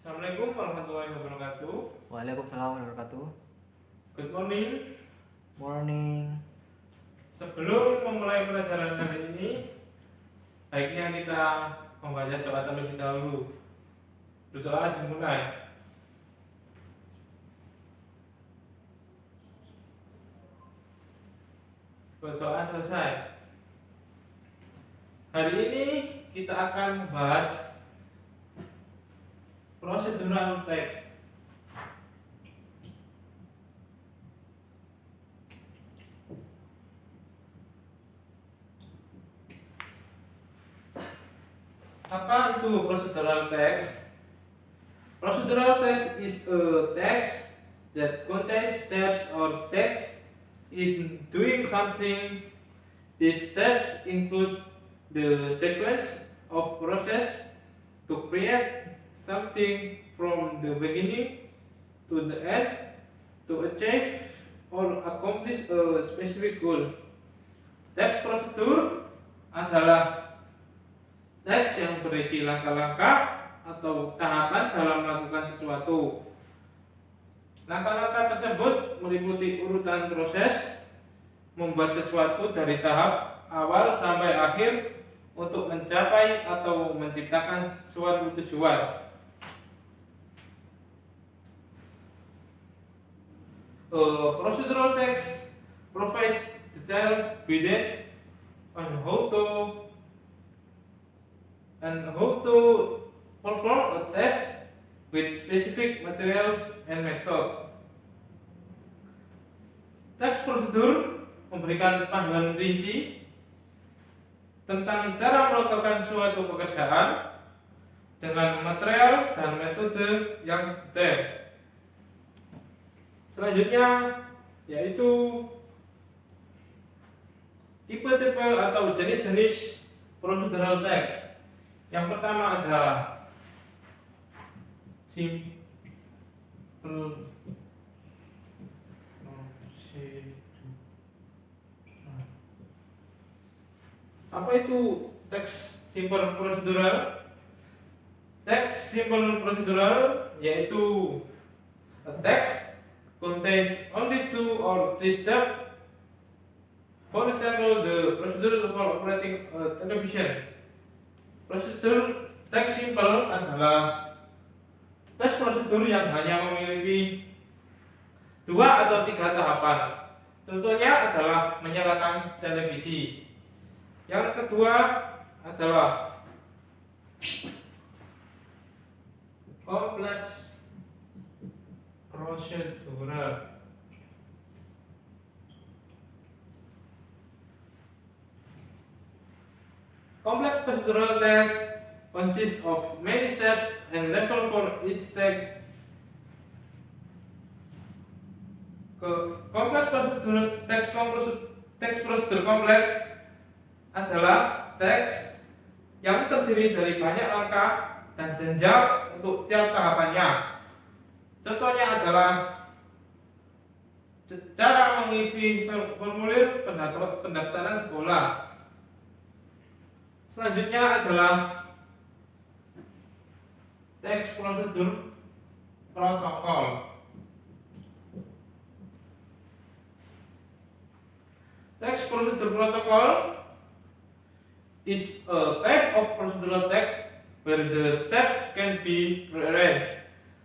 Assalamualaikum warahmatullahi wabarakatuh. Waalaikumsalam warahmatullahi wabarakatuh. Good morning. Morning. Sebelum memulai pelajaran kali ini, baiknya kita membaca doa terlebih dahulu. Berdoa dimulai. Berdoa selesai. Hari ini kita akan membahas procedural text. Apa itu procedural text? Procedural text is a text that contains steps or steps in doing something. These steps include the sequence of process to create something from the beginning to the end to achieve or accomplish a specific goal. Text procedure adalah teks yang berisi langkah-langkah atau tahapan dalam melakukan sesuatu. Langkah-langkah tersebut meliputi urutan proses membuat sesuatu dari tahap awal sampai akhir untuk mencapai atau menciptakan suatu tujuan. Procedural text provide detailed evidence on how to perform a test with specific materials and method. Teks prosedur memberikan panduan rinci tentang cara melakukan suatu pekerjaan dengan material dan metode yang detail. Selanjutnya yaitu tipe-tipe atau jenis-jenis procedural text. Yang pertama adalah simple procedural. Apa itu teks simple procedural? Teks simple procedural yaitu a text contains only 2 or 3 steps. For example, the procedure for operating a television. Prosedur teks simple adalah teks prosedur yang hanya memiliki 2 atau 3 tahapan. Contohnya adalah menyalakan televisi. Yang kedua adalah kompleks prosedural. Complex procedural text consists of many steps and level for each text. Kompleks prosedur teks prosedur kompleks adalah teks yang terdiri dari banyak langkah dan jenjang untuk tiap tahapannya. Contohnya adalah cara mengisi formulir pendaftaran sekolah. Selanjutnya adalah teks prosedur protokol. Teks prosedur protokol is a type of procedural text where the steps can be rearranged.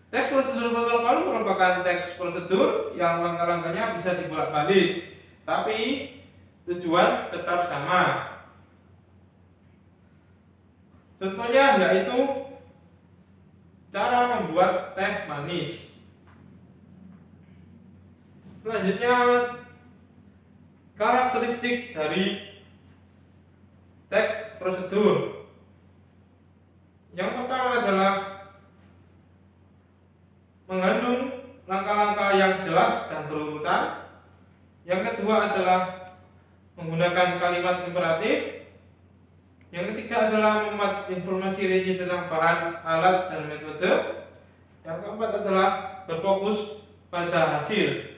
Teks prosedur protokol merupakan teks prosedur yang langkah-langkahnya bisa dibolak-balik, tapi tujuan tetap sama. Contohnya yaitu cara membuat teh manis. Selanjutnya karakteristik dari teks prosedur. Yang pertama adalah mengandung langkah-langkah yang jelas dan berurutan. Yang kedua adalah menggunakan kalimat imperatif. Yang ketiga adalah memuat informasi rinci tentang bahan, alat, dan metode. Yang keempat adalah berfokus pada hasil.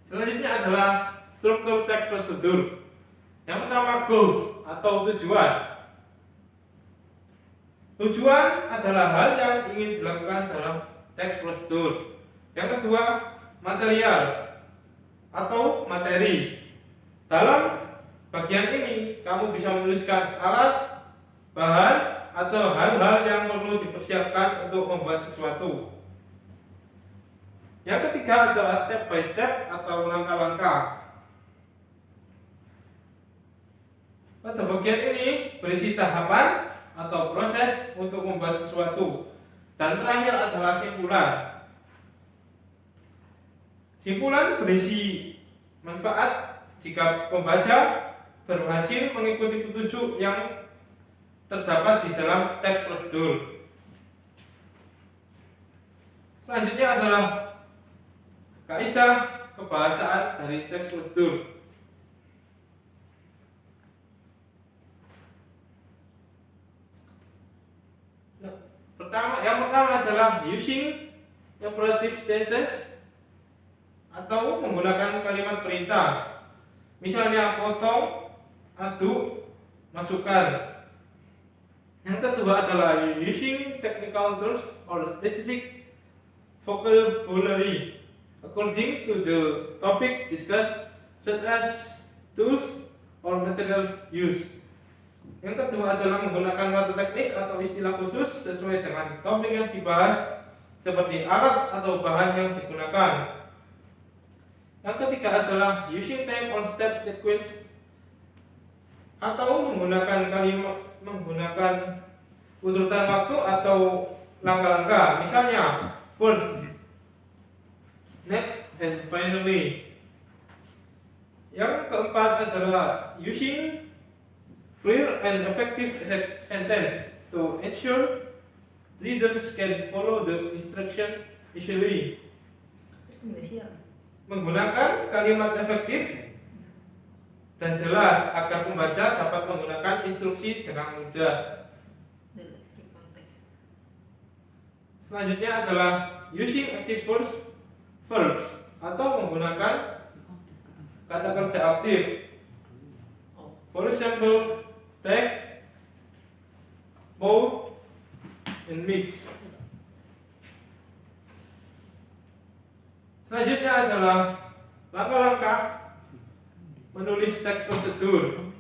Selanjutnya adalah struktur teks prosedur. Yang pertama, goals atau tujuan. Tujuan adalah hal yang ingin dilakukan dalam teks prosedur. Yang kedua, material atau materi. Dalam bagian ini, kamu bisa menuliskan alat, bahan, atau hal-hal yang perlu dipersiapkan untuk membuat sesuatu. Yang ketiga adalah step by step atau langkah-langkah. Pada bagian ini berisi tahapan atau proses untuk membuat sesuatu. Dan terakhir adalah simpulan. Simpulan berisi manfaat jika pembaca berhasil mengikuti petunjuk yang terdapat di dalam teks prosedur. Selanjutnya adalah kaidah kebahasaan dari teks prosedur. Yang pertama adalah using imperative sentence atau menggunakan kalimat perintah. Misalnya potong, aduk, masukkan. Yang kedua adalah using technical terms or specific vocabulary according to the topic discussed, such as tools or materials used. Yang kedua adalah menggunakan kata teknis atau istilah khusus sesuai dengan topik yang dibahas, seperti alat atau bahan yang digunakan. Yang ketiga adalah using time or step sequence atau menggunakan urutan waktu atau langkah-langkah. Misalnya first, next, and finally. Yang keempat adalah using clear and effective sentence to ensure readers can follow the instruction easily. Menggunakan kalimat efektif dan jelas agar pembaca dapat menggunakan instruksi dengan mudah. Selanjutnya adalah using active verbs atau menggunakan kata kerja aktif. For example, take, pour, and mix. Selanjutnya adalah langkah-langkah menulis teks prosedur.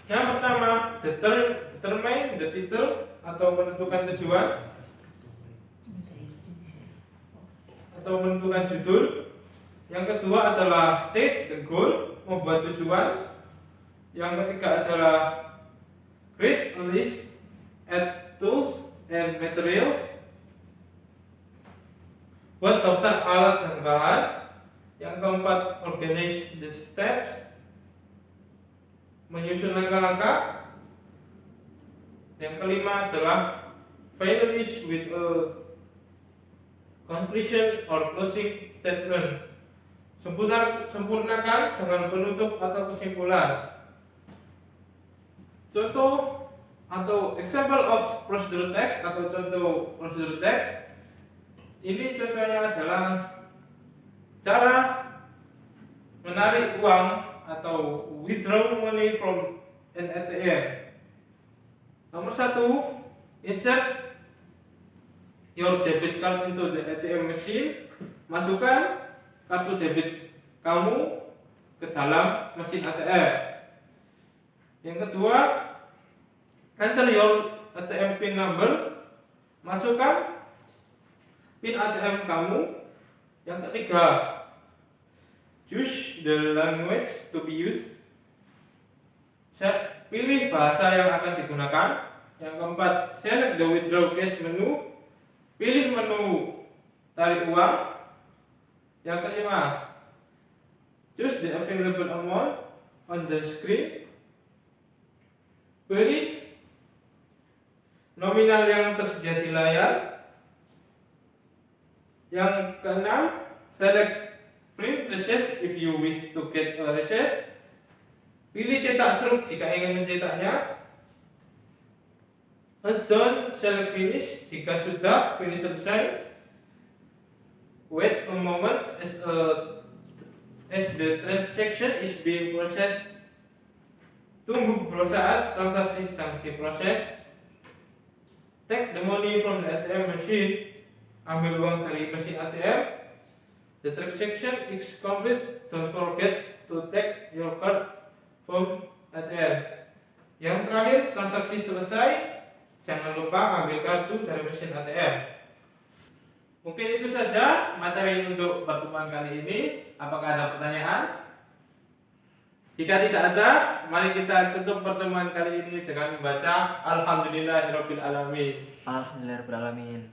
Yang pertama, determine the title atau menentukan tujuan atau menentukan judul. Yang kedua adalah state the goal, membuat tujuan. Yang ketiga adalah create a list, add tools and materials, buat daftar alat dan bahan. Yang keempat, organize the steps, menyusun langkah-langkah. Yang kelima adalah finish with a conclusion or closing statement, sempurnakan dengan penutup atau kesimpulan. Contoh atau example of procedural text atau contoh procedural text. Ini contohnya adalah cara menarik uang atau withdraw money from an ATM. Nomor 1, insert your debit card into the ATM machine. Masukkan kartu debit kamu ke dalam mesin ATM. Yang kedua, enter your ATM PIN number. Masukkan PIN ATM kamu. Yang ketiga, choose the language to be used. Pilih bahasa yang akan digunakan. Yang keempat, select the withdraw cash menu. Pilih menu tarik uang. Yang kelima, choose the available amount on the screen. Pilih nominal yang tersedia di layar. Yang keenam, select print receipt if you wish to get a receipt. Pilih cetak struk jika ingin mencetaknya. Once done, select finish jika sudah. Finish selesai. Wait a moment as the transaction is being processed. Tunggu beberapa saat, transaksi sedang diproses. Take the money from the ATM machine. Ambil uang dari mesin ATM. The transaction is complete. Don't forget to take your card from ATM. Yang terakhir, transaksi selesai. Jangan lupa ambil kartu dari mesin ATM. Mungkin itu saja materi untuk pertemuan kali ini. Apakah ada pertanyaan? Jika tidak ada, mari kita tutup pertemuan kali ini dengan membaca Alhamdulillahirabbil alamin. Alhamdulillahirobbilalamin.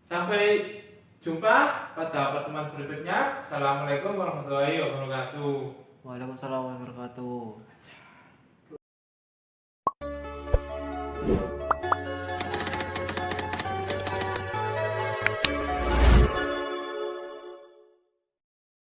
Sampai jumpa pada pertemuan berikutnya. Assalamualaikum warahmatullahi wabarakatuh. Waalaikumsalam warahmatullahi wabarakatuh.